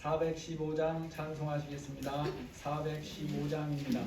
415장 찬송하시겠습니다. 415장입니다.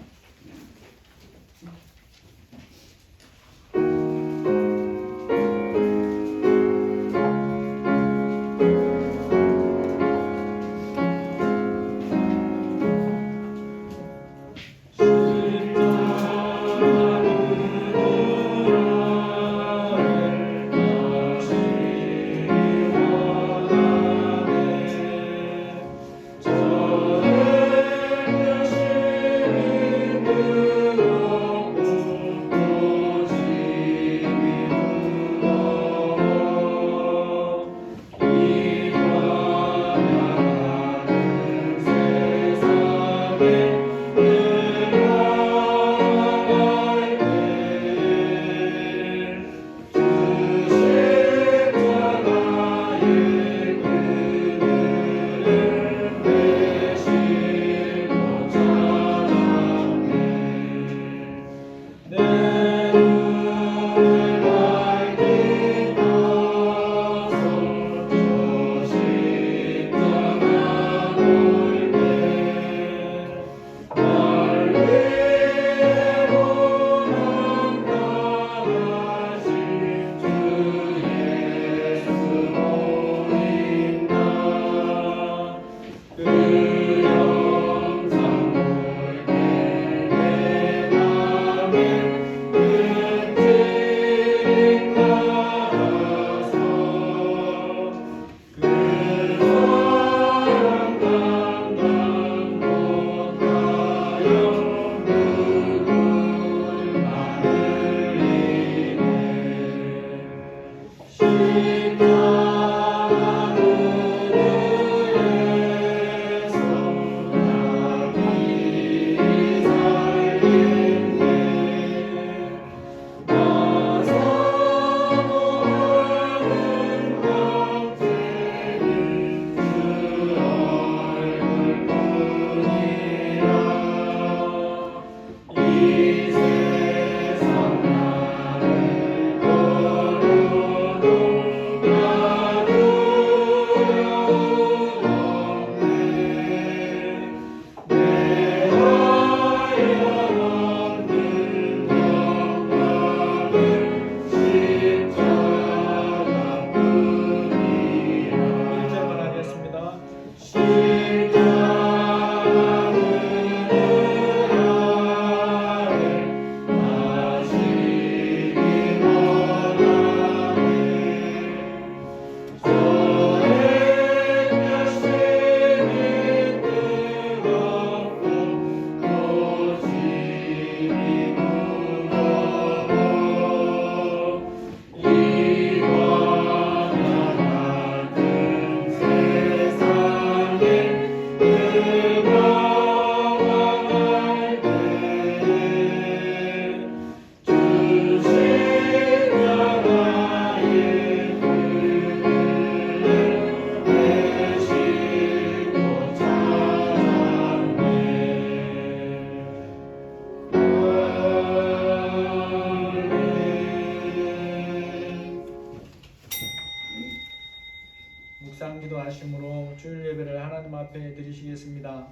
묵상기도 하심으로 주일 예배를 하나님 앞에 드리시겠습니다.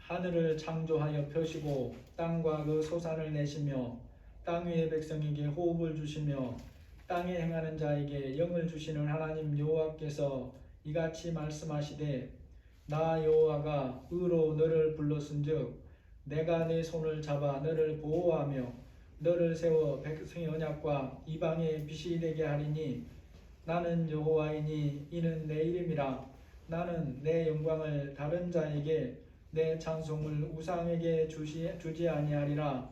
하늘을 창조하여 펴시고 땅과 그 소산을 내시며 땅 위의 백성에게 호흡을 주시며 땅에 행하는 자에게 영을 주시는 하나님 여호와께서 이같이 말씀하시되 나 여호와가 의로 너를 불렀은즉 내가 내 손을 잡아 너를 보호하며 너를 세워 백성의 언약과 이방의 빛이 되게 하리니 나는 여호와이니 이는 내 이름이라 나는 내 영광을 다른 자에게 내 찬송을 우상에게 주지 아니하리라.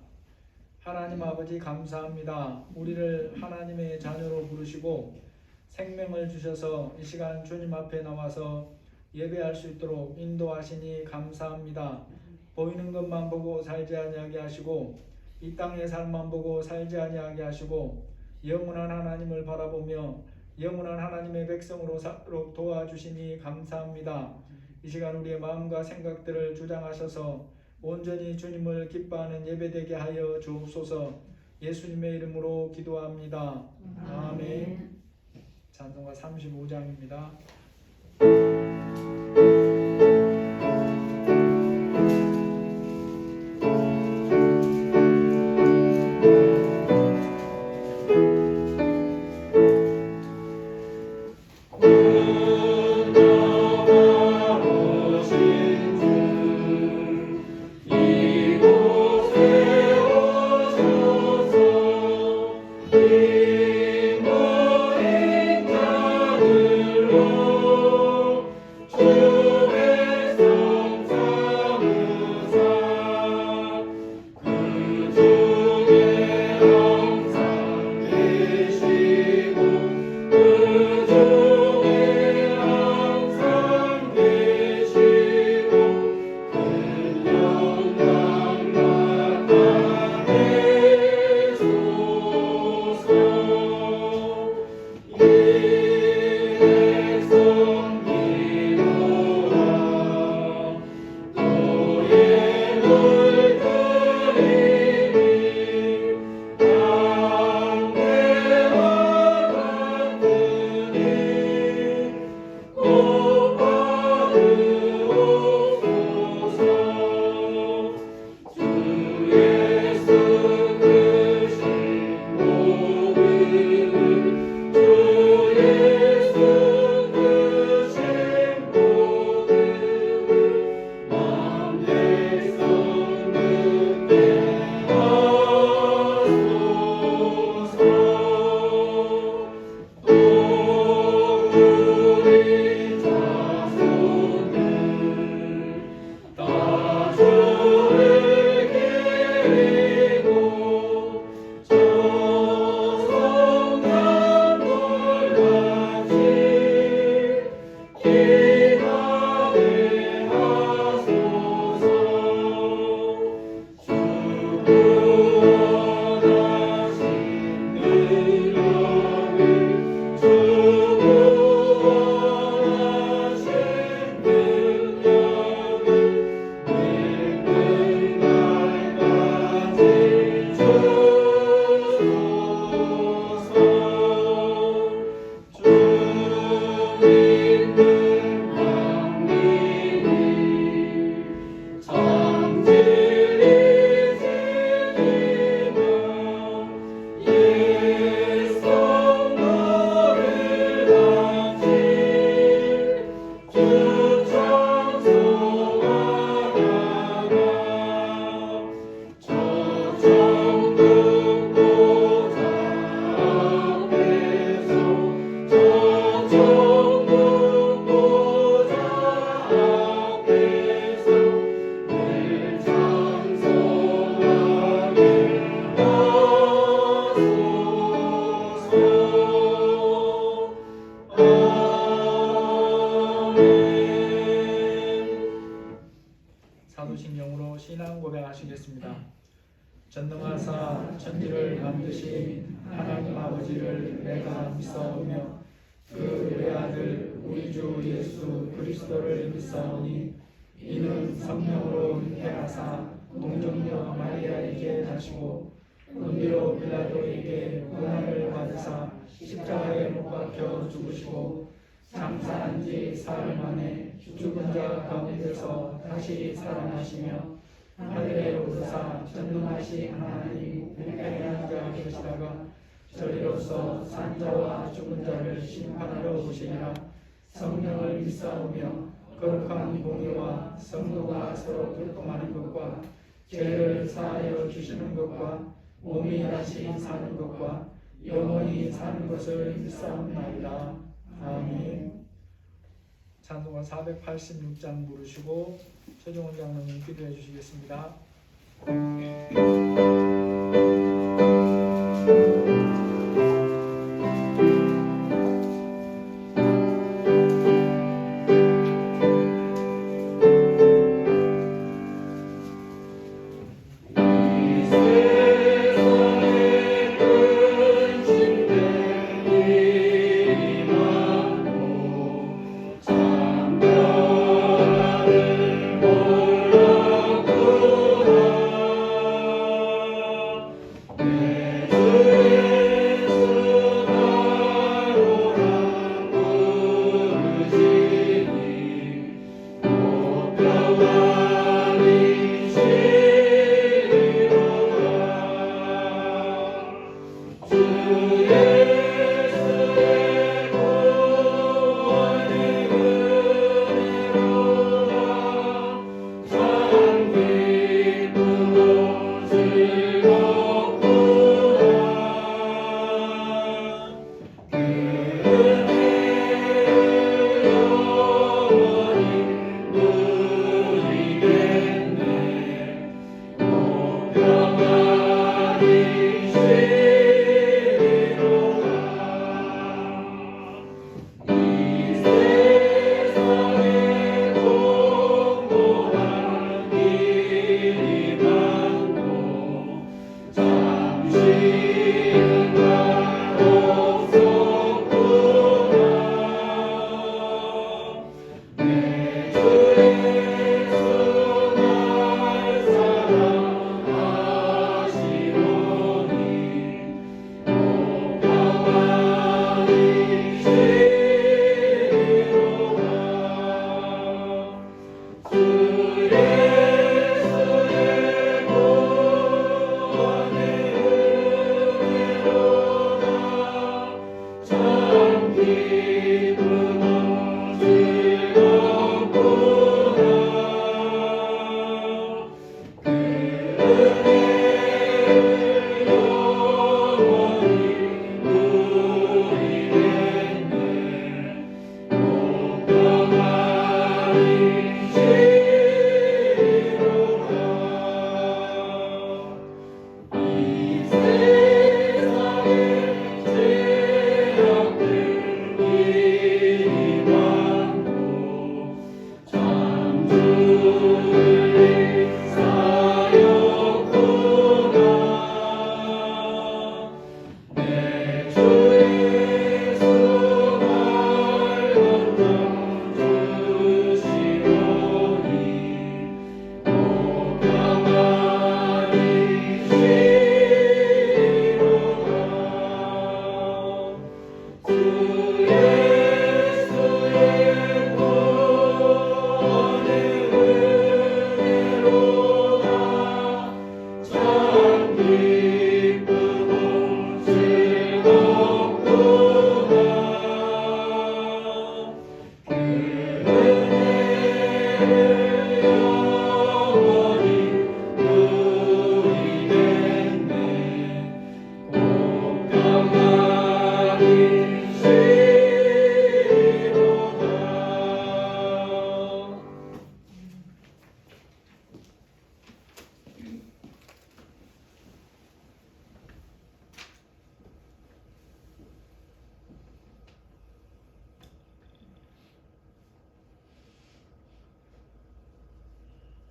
하나님 아버지 감사합니다. 우리를 하나님의 자녀로 부르시고 생명을 주셔서 이 시간 주님 앞에 나와서 예배할 수 있도록 인도하시니 감사합니다. 보이는 것만 보고 살지 아니하게 하시고 이 땅의 삶만 보고 살지 아니하게 하시고 영원한 하나님을 바라보며 영원한 하나님의 백성으로 살도록 도와주시니 감사합니다. 이 시간 우리의 마음과 생각들을 주장하셔서 온전히 주님을 기뻐하는 예배되게 하여 주옵소서. 예수님의 이름으로 기도합니다. 아멘. 찬송가 35장입니다. 사도신경으로 신앙 고백하시겠습니다. 전능하사 천지를 만드신 하나님 아버지를 내가 믿사오며 그 외아들 우리 주 예수 그리스도를 믿사오니 이는 성령으로 잉태하사 동정녀 마리아에게 나시고 본디오 빌라도에게 고난을 받으사 십자가에 못 박혀 죽으시고 장사한 지 사흘 만에 죽은 자 가운데서 다시 살아나시며 하늘에 오르사 전능하신 하나님 우리에게 앉아 계시다가 저리로서 산자와 죽은 자를 심판하러 오시리라. 성령을 믿사오며 거룩한 공의와 성도가 서로 교통하는 것과 죄를 사하여 주시는 것과 몸이 다시 사는 것과 영원히 사는 것을 믿사옵나이다. 아멘. 찬송가 486장 부르시고 최종원 장로님 기도해 주시겠습니다.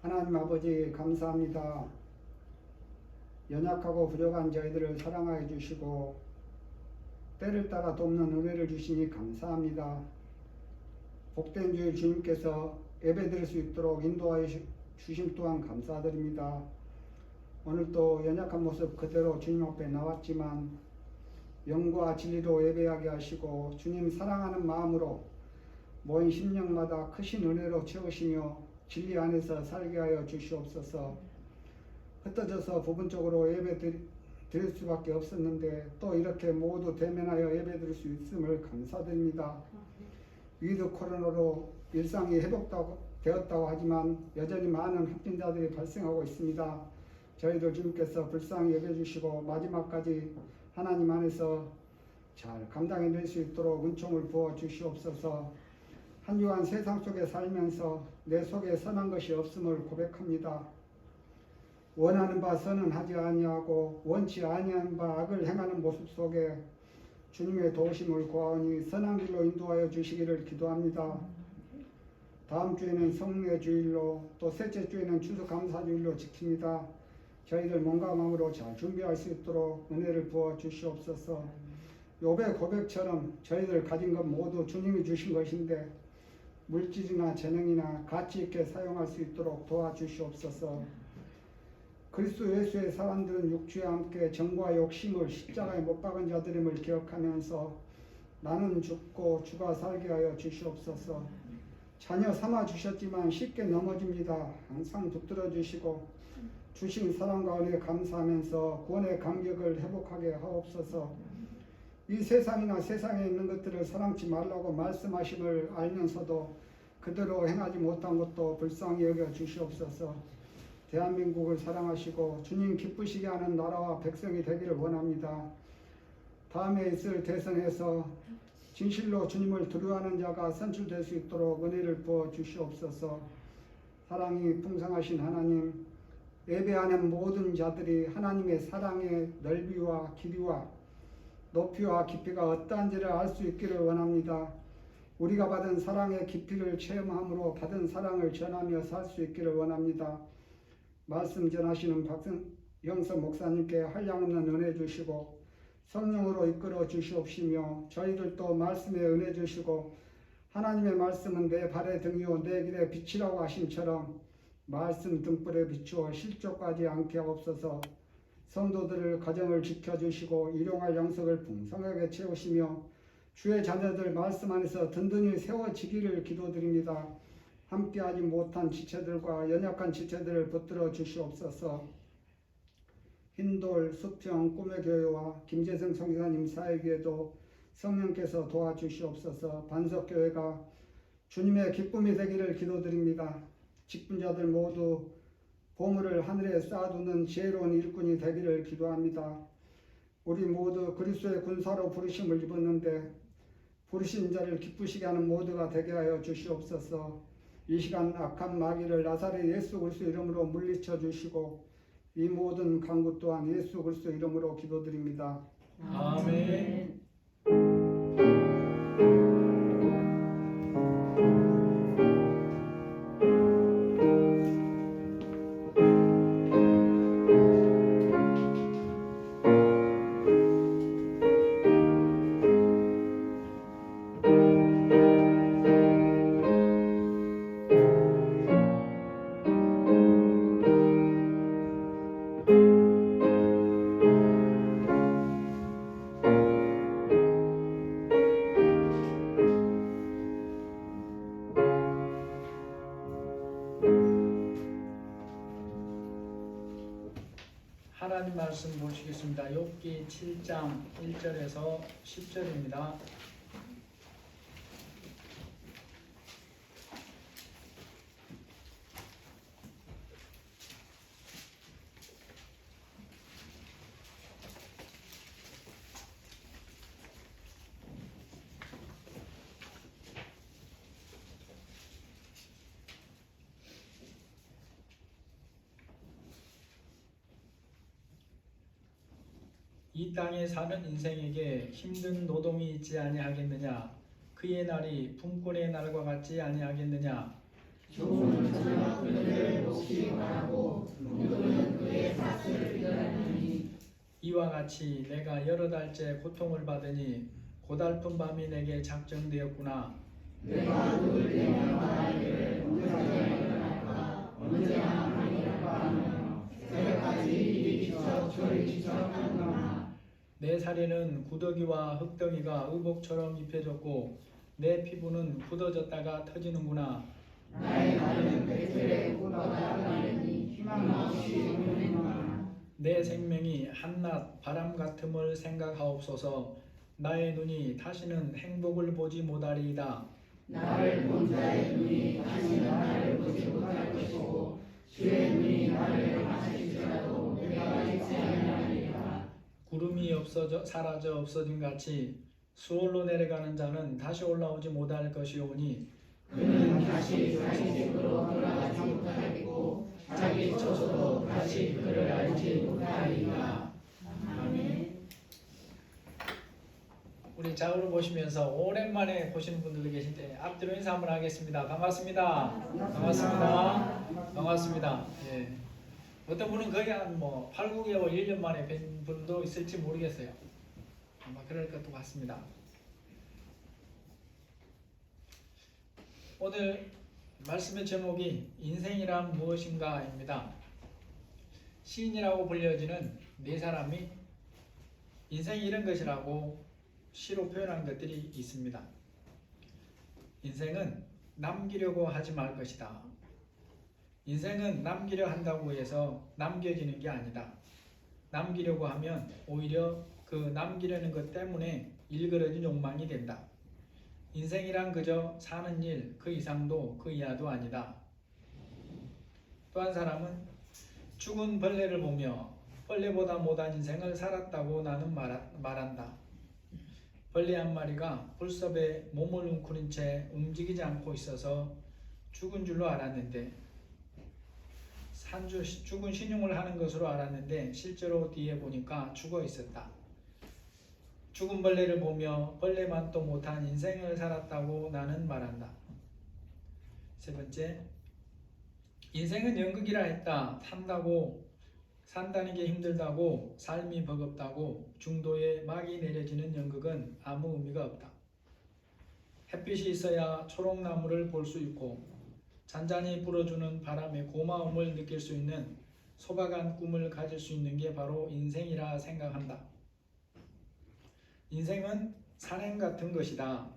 하나님 아버지 감사합니다. 연약하고 부족한 저희들을 사랑하여 주시고 때를 따라 돕는 은혜를 주시니 감사합니다. 복된 주일 주님께서 예배드릴 수 있도록 인도하여 주심 또한 감사드립니다. 오늘도 연약한 모습 그대로 주님 앞에 나왔지만 영과 진리로 예배하게 하시고 주님 사랑하는 마음으로 모인 심령마다 크신 은혜로 채우시며 진리 안에서 살게 하여 주시옵소서. 흩어져서 부분적으로 예배 드릴 수밖에 없었는데 또 이렇게 모두 대면하여 예배 드릴 수 있음을 감사드립니다. 위드 코로나로 일상이 회복되었다고 하지만 여전히 많은 확진자들이 발생하고 있습니다. 저희들 주님께서 불쌍히 여겨주시고 마지막까지 하나님 안에서 잘 감당해낼 수 있도록 은총을 부어 주시옵소서. 한 주간 세상 속에 살면서 내 속에 선한 것이 없음을 고백합니다. 원하는 바 선은 하지 아니하고 원치 아니하는 바 악을 행하는 모습 속에 주님의 도우심을 구하오니 선한 길로 인도하여 주시기를 기도합니다. 다음 주에는 성례 주일로 또 셋째 주에는 추수감사주일로 지킵니다. 저희들 몸과 마음으로 잘 준비할 수 있도록 은혜를 부어 주시옵소서. 욥의 고백처럼 저희들 가진 것 모두 주님이 주신 것인데 물질이나 재능이나 가치 있게 사용할 수 있도록 도와주시옵소서. 그리스도 예수의 사람들은 육주와 함께 정과 욕심을 십자가에 못 박은 자들임을 기억하면서 나는 죽고 주가 살게 하여 주시옵소서. 자녀 삼아 주셨지만 쉽게 넘어집니다. 항상 붙들어 주시고 주신 사랑과 은혜 감사하면서 구원의 감격을 회복하게 하옵소서. 이 세상이나 세상에 있는 것들을 사랑치 말라고 말씀하심을 알면서도 그대로 행하지 못한 것도 불쌍히 여겨 주시옵소서. 대한민국을 사랑하시고 주님 기쁘시게 하는 나라와 백성이 되기를 원합니다. 다음에 있을 대선에서 진실로 주님을 두려워하는 자가 선출될 수 있도록 은혜를 부어 주시옵소서. 사랑이 풍성하신 하나님, 예배하는 모든 자들이 하나님의 사랑의 넓이와 길이와 높이와 깊이가 어떠한지를 알 수 있기를 원합니다. 우리가 받은 사랑의 깊이를 체험함으로 받은 사랑을 전하며 살 수 있기를 원합니다. 말씀 전하시는 박영선 목사님께 한량없는 은혜 주시고 성령으로 이끌어 주시옵시며 저희들도 말씀에 은혜 주시고 하나님의 말씀은 내 발의 등이요 내 길의 빛이라고 하심처럼 말씀 등불에 비추어 실족하지 않게 하옵소서. 성도들을 가정을 지켜주시고 일용할 양식을 풍성하게 채우시며 주의 자녀들 말씀 안에서 든든히 세워지기를 기도드립니다. 함께하지 못한 지체들과 연약한 지체들을 붙들어 주시옵소서. 흰돌, 수평, 꿈의 교회와 김재성 성교사님 사역에도 성령께서 도와주시옵소서. 반석교회가 주님의 기쁨이 되기를 기도드립니다. 직분자들 모두 보물을 하늘에 쌓아두는 지혜로운 일꾼이 되기를 기도합니다. 우리 모두 그리스도의 군사로 부르심을 입었는데 부르신 자를 기쁘시게 하는 모두가 되게 하여 주시옵소서. 이 시간 악한 마귀를 나사렛 예수 그리스도 이름으로 물리쳐 주시고 이 모든 간구 또한 예수 그리스도 이름으로 기도드립니다. 아멘. 하나님 말씀 보시겠습니다. 욥기 7장 1절에서 10절입니다. 이 땅에 사는 인생에게 힘든 노동이 있지 아니하겠느냐? 그의 날이 품꾼의 날과 같지 아니하겠느냐? 종은 저녁 그들을 몫이 말하고 누구는 그의 삭슬을 비난하니 이와 같이 내가 여러 달째 고통을 받으니 고달픈 밤이 내게 작정되었구나. 내가 누울 때면 말하기를 언제나 일어날까 언제나 하리라고 하며 새벽까지 이리 지쳐 저리 지쳐하는구나. 내 살에는 구더기와 흙덩이가 의복처럼 입혀졌고 내 피부는 굳어졌다가 터지는구나. 나의 날은 베텔에 꽂아다 가리니 희망 없이 죽는구나. 내 생명이 한낮 바람 같음을 생각하옵소서. 나의 눈이 다시는 행복을 보지 못하리이다. 나를 본 자의 눈이 다시 나를 보지 못할 것이고 주의 눈이 나를 마실지라도 내가 잊지 아니하리라. 구름이 사라져 없어진 같이 수월로 내려가는 자는 다시 올라오지 못할 것이오니 그는 다시 자기 집으로 돌아가지 못하겠고 자기 처소도 다시 그를 알지 못하리라. 아멘. 우리 좌우로 보시면서 오랜만에 보시는 분들도 계실 때 앞뒤로 인사 한번 하겠습니다. 반갑습니다. 반갑습니다. 반갑습니다. 예. 어떤 분은 거의 한 8, 9개월, 1년 만에 뵌 분도 있을지 모르겠어요. 아마 그럴 것도 같습니다. 오늘 말씀의 제목이 인생이란 무엇인가입니다. 시인이라고 불려지는 네 사람이 인생이 이런 것이라고 시로 표현한 것들이 있습니다. 인생은 남기려고 하지 말 것이다. 인생은 남기려 한다고 해서 남겨지는 게 아니다. 남기려고 하면 오히려 그 남기려는 것 때문에 일그러진 욕망이 된다. 인생이란 그저 사는 일, 그 이상도 그 이하도 아니다. 또 한 사람은 죽은 벌레를 보며 벌레보다 못한 인생을 살았다고 나는 말한다. 벌레 한 마리가 불섭에 몸을 웅크린 채 움직이지 않고 있어서 죽은 줄로 알았는데 죽은 신용을 하는 것으로 알았는데 실제로 뒤에 보니까 죽어 있었다. 죽은 벌레를 보며 벌레만도 못한 인생을 살았다고 나는 말한다. 세 번째, 인생은 연극이라 했다. 산다는 게 힘들다고, 삶이 버겁다고 중도에 막이 내려지는 연극은 아무 의미가 없다. 햇빛이 있어야 초록나무를 볼 수 있고 잔잔히 불어주는 바람의 고마움을 느낄 수 있는 소박한 꿈을 가질 수 있는 게 바로 인생이라 생각한다. 인생은 산행 같은 것이다.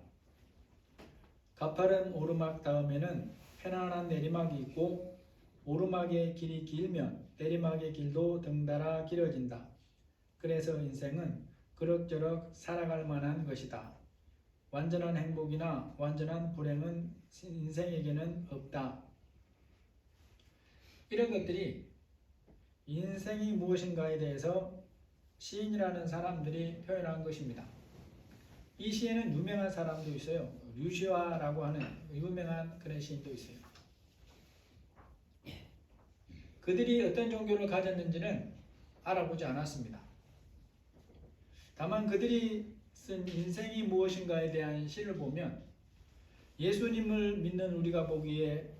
가파른 오르막 다음에는 편안한 내리막이 있고 오르막의 길이 길면 내리막의 길도 덩달아 길어진다. 그래서 인생은 그럭저럭 살아갈 만한 것이다. 완전한 행복이나 완전한 불행은 인생에게는 없다. 이런 것들이 인생이 무엇인가에 대해서 시인이라는 사람들이 표현한 것입니다. 이 시에는 유명한 사람도 있어요. 류시화라고 하는 유명한 그런 시인도 있어요. 그들이 어떤 종교를 가졌는지는 알아보지 않았습니다. 다만 그들이 쓴 인생이 무엇인가에 대한 시를 보면 예수님을 믿는 우리가 보기에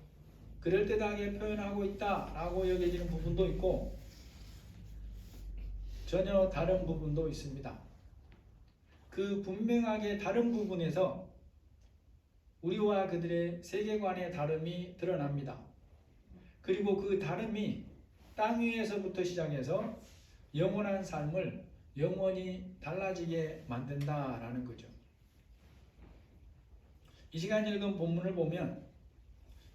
그럴듯하게 표현하고 있다라고 여겨지는 부분도 있고 전혀 다른 부분도 있습니다. 그 분명하게 다른 부분에서 우리와 그들의 세계관의 다름이 드러납니다. 그리고 그 다름이 땅 위에서부터 시작해서 영원한 삶을 영원히 달라지게 만든다라는 거죠. 이 시간 읽은 본문을 보면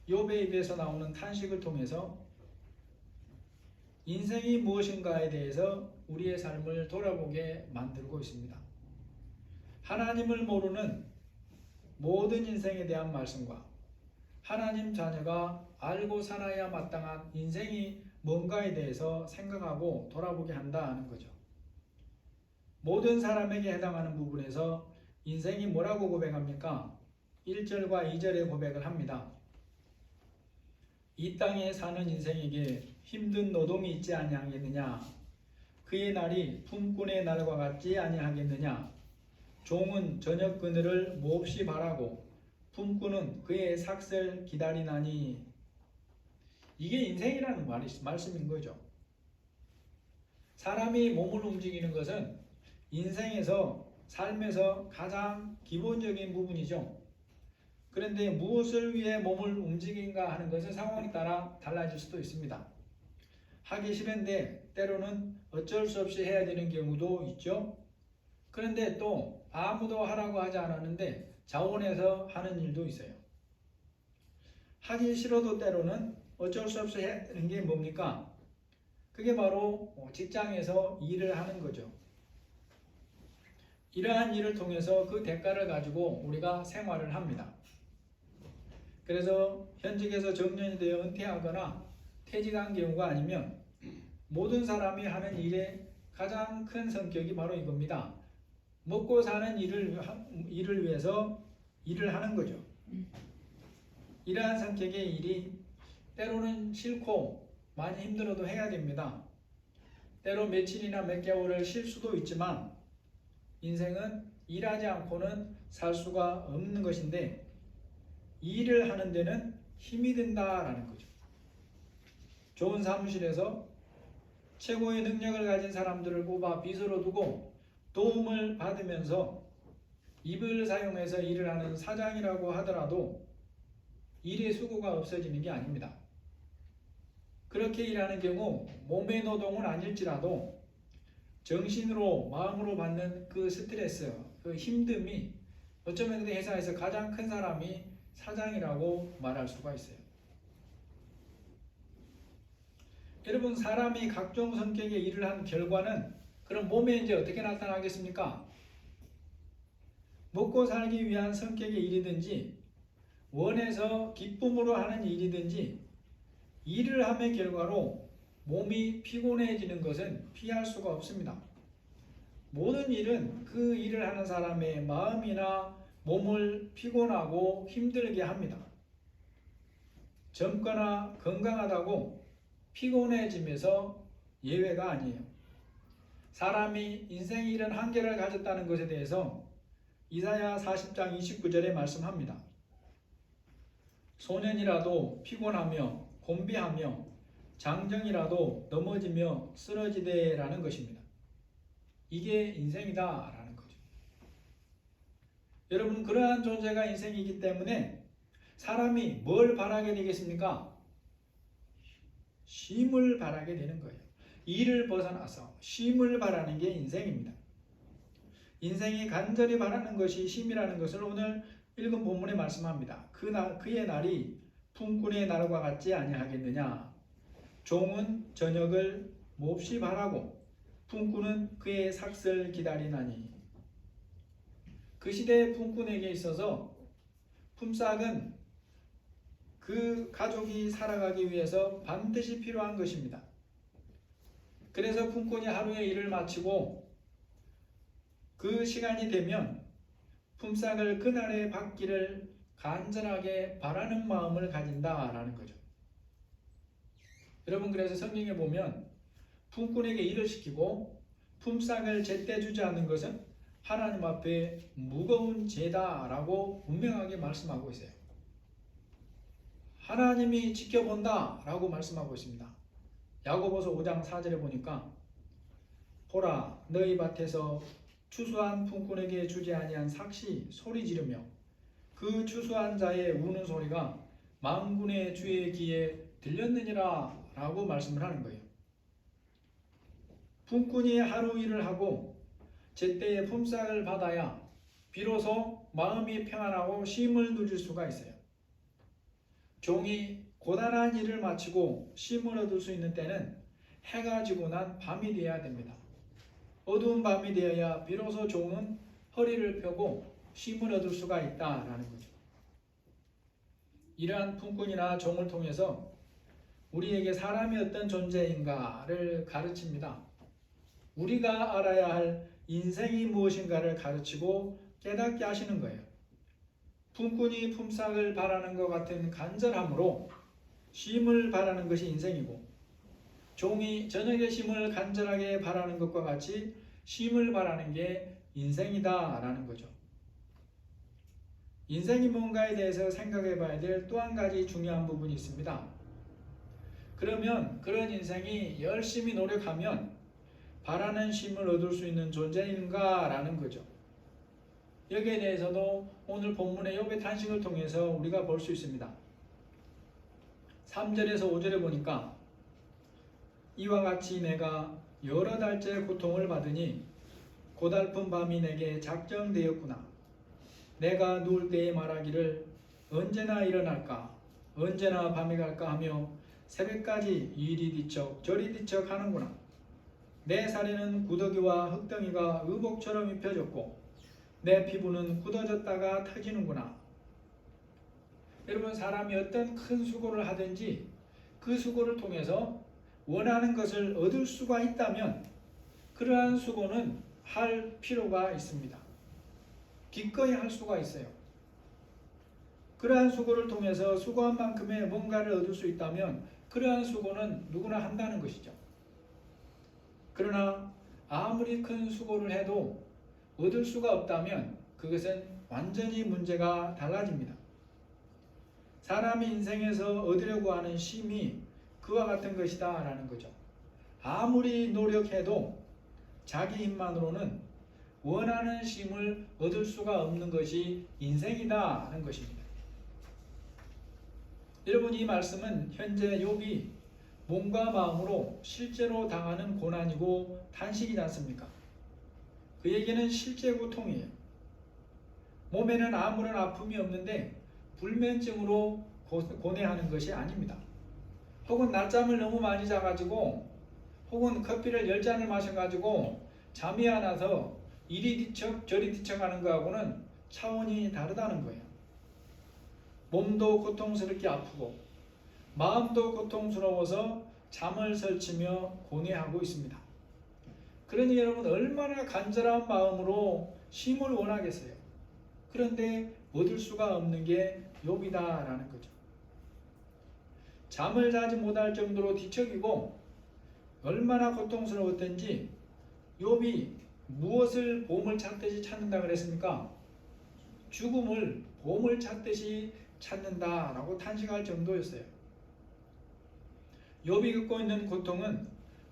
욥의 입에서 나오는 탄식을 통해서 인생이 무엇인가에 대해서 우리의 삶을 돌아보게 만들고 있습니다. 하나님을 모르는 모든 인생에 대한 말씀과 하나님 자녀가 알고 살아야 마땅한 인생이 뭔가에 대해서 생각하고 돌아보게 한다는 거죠. 모든 사람에게 해당하는 부분에서 인생이 뭐라고 고백합니까? 1절과 2절의 고백을 합니다. 이 땅에 사는 인생에게 힘든 노동이 있지 아니하겠느냐? 그의 날이 품꾼의 날과 같지 아니하겠느냐? 종은 저녁 그늘을 몹시 바라고 품꾼은 그의 삭슬 기다리나니. 이게 인생이라는 말씀인 거죠. 사람이 몸을 움직이는 것은 인생에서 삶에서 가장 기본적인 부분이죠. 그런데 무엇을 위해 몸을 움직인가 하는 것은 상황에 따라 달라질 수도 있습니다. 하기 싫은데 때로는 어쩔 수 없이 해야 되는 경우도 있죠. 그런데 또 아무도 하라고 하지 않았는데 자원해서 하는 일도 있어요. 하기 싫어도 때로는 어쩔 수 없이 해야 되는 게 뭡니까? 그게 바로 직장에서 일을 하는 거죠. 이러한 일을 통해서 그 대가를 가지고 우리가 생활을 합니다. 그래서 현직에서 정년이 되어 은퇴하거나 퇴직한 경우가 아니면 모든 사람이 하는 일의 가장 큰 성격이 바로 이겁니다. 먹고 사는 일을 위해서 일을 하는 거죠. 이러한 성격의 일이 때로는 싫고 많이 힘들어도 해야 됩니다. 때로 며칠이나 몇 개월을 쉴 수도 있지만 인생은 일하지 않고는 살 수가 없는 것인데 일을 하는 데는 힘이 든다라는 거죠. 좋은 사무실에서 최고의 능력을 가진 사람들을 뽑아 비서로 두고 도움을 받으면서 입을 사용해서 일을 하는 사장이라고 하더라도 일의 수고가 없어지는 게 아닙니다. 그렇게 일하는 경우 몸의 노동은 아닐지라도 정신으로 마음으로 받는 그 스트레스, 그 힘듦이 어쩌면 회사에서 가장 큰 사람이 사장이라고 말할 수가 있어요. 여러분, 사람이 각종 성격의 일을 한 결과는 그럼 몸에 이제 어떻게 나타나겠습니까? 먹고 살기 위한 성격의 일이든지 원해서 기쁨으로 하는 일이든지 일을 함의 결과로 몸이 피곤해지는 것은 피할 수가 없습니다. 모든 일은 그 일을 하는 사람의 마음이나 몸을 피곤하고 힘들게 합니다. 젊거나 건강하다고 피곤해짐에서 예외가 아니에요. 사람이 인생이 이런 한계를 가졌다는 것에 대해서 이사야 40장 29절에 말씀합니다. 소년이라도 피곤하며 곤비하며 장정이라도 넘어지며 쓰러지되라는 것입니다. 이게 인생이다 라는 거죠. 여러분, 그러한 존재가 인생이기 때문에 사람이 뭘 바라게 되겠습니까? 쉼을 바라게 되는 거예요. 일을 벗어나서 쉼을 바라는 게 인생입니다. 인생이 간절히 바라는 것이 쉼이라는 것을 오늘 읽은 본문에 말씀합니다. 그의 날이 품꾼의 날과 같지 아니하겠느냐. 종은 저녁을 몹시 바라고 품꾼은 그의 삭슬 기다리나니. 그 시대의 품꾼에게 있어서 품삯은 그 가족이 살아가기 위해서 반드시 필요한 것입니다. 그래서 품꾼이 하루의 일을 마치고 그 시간이 되면 품삯을 그날에 받기를 간절하게 바라는 마음을 가진다라는 거죠. 여러분, 그래서 성경에 보면 품꾼에게 일을 시키고 품삯을 제때 주지 않는 것은 하나님 앞에 무거운 죄다라고 분명하게 말씀하고 있어요. 하나님이 지켜본다라고 말씀하고 있습니다. 야고보서 5장 4절에 보니까 보라, 너희 밭에서 추수한 품꾼에게 주지 아니한 삭시 소리 지르며 그 추수한 자의 우는 소리가 만군의 주의 귀에 들렸느니라 라고 말씀을 하는 거예요. 품꾼이 하루 일을 하고 제때에 품삯을 받아야 비로소 마음이 평안하고 쉼을 누릴 수가 있어요. 종이 고단한 일을 마치고 쉼을 얻을 수 있는 때는 해가 지고 난 밤이 되어야 됩니다. 어두운 밤이 되어야 비로소 종은 허리를 펴고 쉼을 얻을 수가 있다라는 거죠. 이러한 품꾼이나 종을 통해서 우리에게 사람이 어떤 존재인가를 가르칩니다. 우리가 알아야 할 인생이 무엇인가를 가르치고 깨닫게 하시는 거예요. 품꾼이 품삯을 바라는 것 같은 간절함으로 쉼을 바라는 것이 인생이고, 종이 저녁의 쉼을 간절하게 바라는 것과 같이 쉼을 바라는 게 인생이다 라는 거죠. 인생이 뭔가에 대해서 생각해 봐야 될 또 한 가지 중요한 부분이 있습니다. 그러면 그런 인생이 열심히 노력하면 바라는 쉼을 얻을 수 있는 존재인가 라는 거죠. 여기에 대해서도 오늘 본문의 욥의 탄식을 통해서 우리가 볼 수 있습니다. 3절에서 5절에 보니까 이와 같이 내가 여러 달째 고통을 받으니 고달픈 밤이 내게 작정되었구나. 내가 누울 때에 말하기를 언제나 일어날까 언제나 밤이 갈까 하며 새벽까지 이리 뒤척 저리 뒤척 하는구나. 내 살에는 구더기와 흙덩이가 의복처럼 입혀졌고 내 피부는 굳어졌다가 터지는구나. 여러분, 사람이 어떤 큰 수고를 하든지 그 수고를 통해서 원하는 것을 얻을 수가 있다면 그러한 수고는 할 필요가 있습니다. 기꺼이 할 수가 있어요. 그러한 수고를 통해서 수고한 만큼의 뭔가를 얻을 수 있다면 그러한 수고는 누구나 한다는 것이죠. 그러나 아무리 큰 수고를 해도 얻을 수가 없다면 그것은 완전히 문제가 달라집니다. 사람이 인생에서 얻으려고 하는 쉼이 그와 같은 것이다 라는 거죠. 아무리 노력해도 자기 힘만으로는 원하는 쉼을 얻을 수가 없는 것이 인생이다 하는 것입니다. 여러분, 이 말씀은 현재 욥이 몸과 마음으로 실제로 당하는 고난이고 탄식이지 않습니까? 그에게는 실제 고통이에요. 몸에는 아무런 아픔이 없는데 불면증으로 고뇌하는 것이 아닙니다. 혹은 낮잠을 너무 많이 자가지고 혹은 커피를 10잔을 마셔가지고 잠이 안 와서 이리 뒤척 저리 뒤척하는 것하고는 차원이 다르다는 거예요. 몸도 고통스럽게 아프고 마음도 고통스러워서 잠을 설치며 고뇌하고 있습니다. 그러니 여러분, 얼마나 간절한 마음으로 쉼을 원하겠어요. 그런데 얻을 수가 없는 게 욥이다라는 거죠. 잠을 자지 못할 정도로 뒤척이고 얼마나 고통스러웠던지 욥이 무엇을 보물 찾듯이 찾는다 그랬습니까? 죽음을 보물 찾듯이 찾는다라고 탄식할 정도였어요. 욥이 겪고 있는 고통은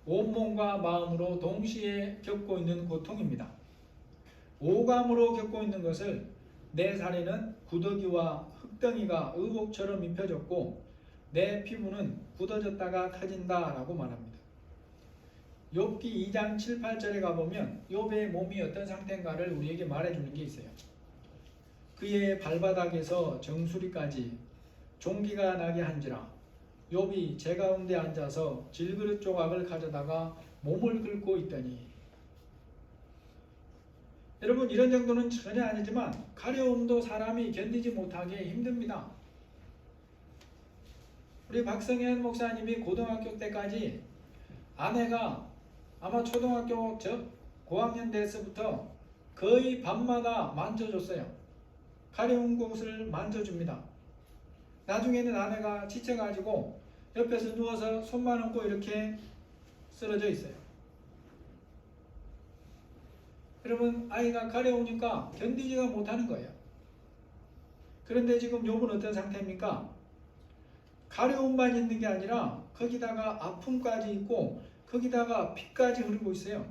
온몸과 마음으로 동시에 겪고 있는 고통입니다. 오감으로 겪고 있는 것을 내 살에는 구더기와 흙덩이가 의복처럼 입혀졌고 내 피부는 굳어졌다가 터진다라고 말합니다. 욥기 2장 7, 8절에 가보면 욥의 몸이 어떤 상태인가를 우리에게 말해주는 게 있어요. 그의 발바닥에서 정수리까지 종기가 나게 한지라 욥이 제 가운데 앉아서 질그릇 조각을 가져다가 몸을 긁고 있더니. 여러분, 이런 정도는 전혀 아니지만 가려움도 사람이 견디지 못하게 힘듭니다. 우리 박성현 목사님이 고등학교 때까지 아내가 아마 초등학교 고학년 때서부터 거의 밤마다 만져줬어요. 가려운 곳을 만져줍니다. 나중에는 아내가 지쳐가지고 옆에서 누워서 손만 얹고 이렇게 쓰러져 있어요. 여러분, 아이가 가려우니까 견디지가 못하는 거예요. 그런데 지금 욥은 어떤 상태입니까? 가려움만 있는 게 아니라 거기다가 아픔까지 있고 거기다가 피까지 흐르고 있어요.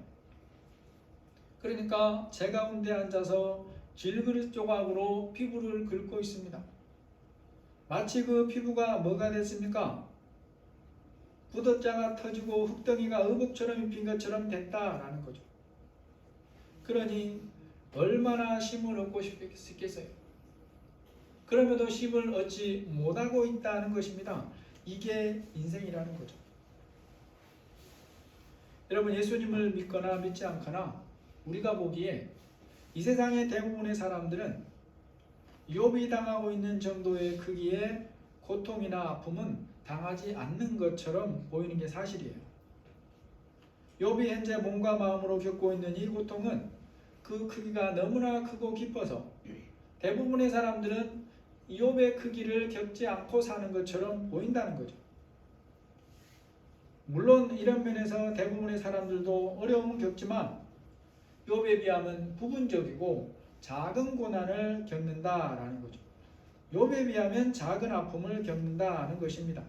그러니까 제 가운데 앉아서 질그릇 조각으로 피부를 긁고 있습니다. 마치 그 피부가 뭐가 됐습니까? 부돛자가 터지고 흙덩이가 의복처럼 입힌 것처럼 됐다라는 거죠. 그러니 얼마나 쉼을 얻고 싶겠어요. 그럼에도 쉼을 얻지 못하고 있다는 것입니다. 이게 인생이라는 거죠. 여러분, 예수님을 믿거나 믿지 않거나 우리가 보기에 이 세상의 대부분의 사람들은 욥이 당하고 있는 정도의 크기의 고통이나 아픔은 당하지 않는 것처럼 보이는 게 사실이에요. 욥이 현재 몸과 마음으로 겪고 있는 이 고통은 그 크기가 너무나 크고 깊어서 대부분의 사람들은 욥의 크기를 겪지 않고 사는 것처럼 보인다는 거죠. 물론 이런 면에서 대부분의 사람들도 어려움은 겪지만 욥에 비하면 부분적이고 작은 고난을 겪는다라는 거죠. 욥에 비하면 작은 아픔을 겪는다는 것입니다.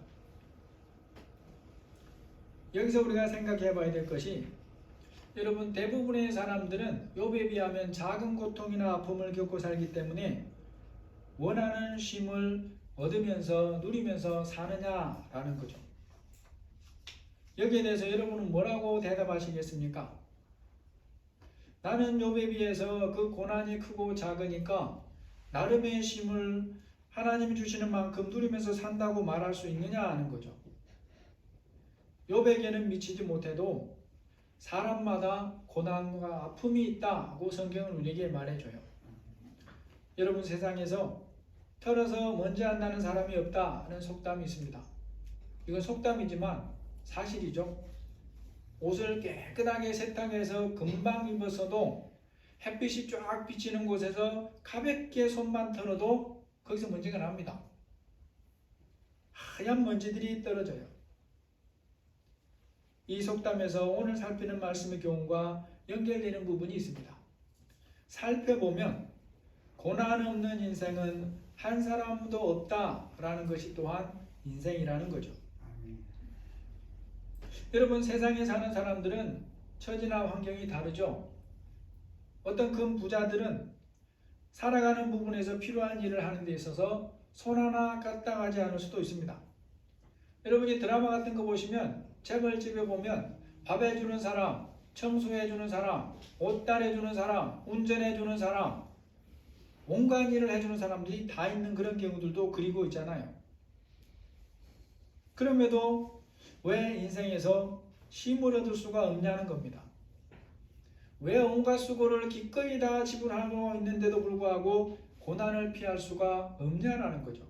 여기서 우리가 생각해 봐야 될 것이, 여러분, 대부분의 사람들은 욥에 비하면 작은 고통이나 아픔을 겪고 살기 때문에 원하는 쉼을 얻으면서 누리면서 사느냐라는 거죠. 여기에 대해서 여러분은 뭐라고 대답하시겠습니까? 나는 욥에 비해서 그 고난이 크고 작으니까 나름의 쉼을 하나님이 주시는 만큼 누리면서 산다고 말할 수 있느냐 하는 거죠. 욥에게는 미치지 못해도 사람마다 고난과 아픔이 있다고 성경은 우리에게 말해줘요. 여러분, 세상에서 털어서 먼지 안 나는 사람이 없다는 속담이 있습니다. 이건 속담이지만 사실이죠. 옷을 깨끗하게 세탁해서 금방 입었어도 햇빛이 쫙 비치는 곳에서 가볍게 손만 털어도 거기서 먼지가 납니다. 하얀 먼지들이 떨어져요. 이 속담에서 오늘 살피는 말씀의 교훈과 연결되는 부분이 있습니다. 살펴보면 고난 없는 인생은 한 사람도 없다라는 것이 또한 인생이라는 거죠. 아멘. 여러분, 세상에 사는 사람들은 처지나 환경이 다르죠. 어떤 큰 부자들은 살아가는 부분에서 필요한 일을 하는 데 있어서 손 하나 까딱하지 않을 수도 있습니다. 여러분이 드라마 같은 거 보시면 재벌집에 보면 밥 해주는 사람, 청소해주는 사람, 옷 달아주는 사람, 운전해주는 사람, 온갖 일을 해주는 사람들이 다 있는 그런 경우들도 그리고 있잖아요. 그럼에도 왜 인생에서 쉼을 얻을 수가 없냐는 겁니다. 왜 온갖 수고를 기꺼이 다 지불하고 있는데도 불구하고 고난을 피할 수가 없냐라는 거죠.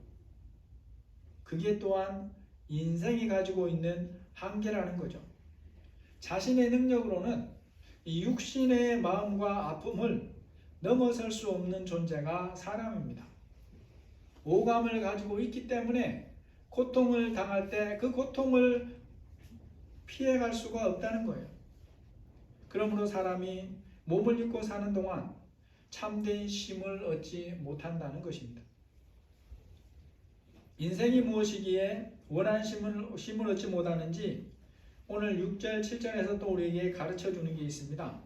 그게 또한 인생이 가지고 있는 한계라는 거죠. 자신의 능력으로는 이 육신의 마음과 아픔을 넘어설 수 없는 존재가 사람입니다. 오감을 가지고 있기 때문에 고통을 당할 때 그 고통을 피해갈 수가 없다는 거예요. 그러므로 사람이 몸을 입고 사는 동안 참된 쉼을 얻지 못한다는 것입니다. 인생이 무엇이기에 원한 쉼을 얻지 못하는지 오늘 6절 7절에서 또 우리에게 가르쳐 주는 게 있습니다.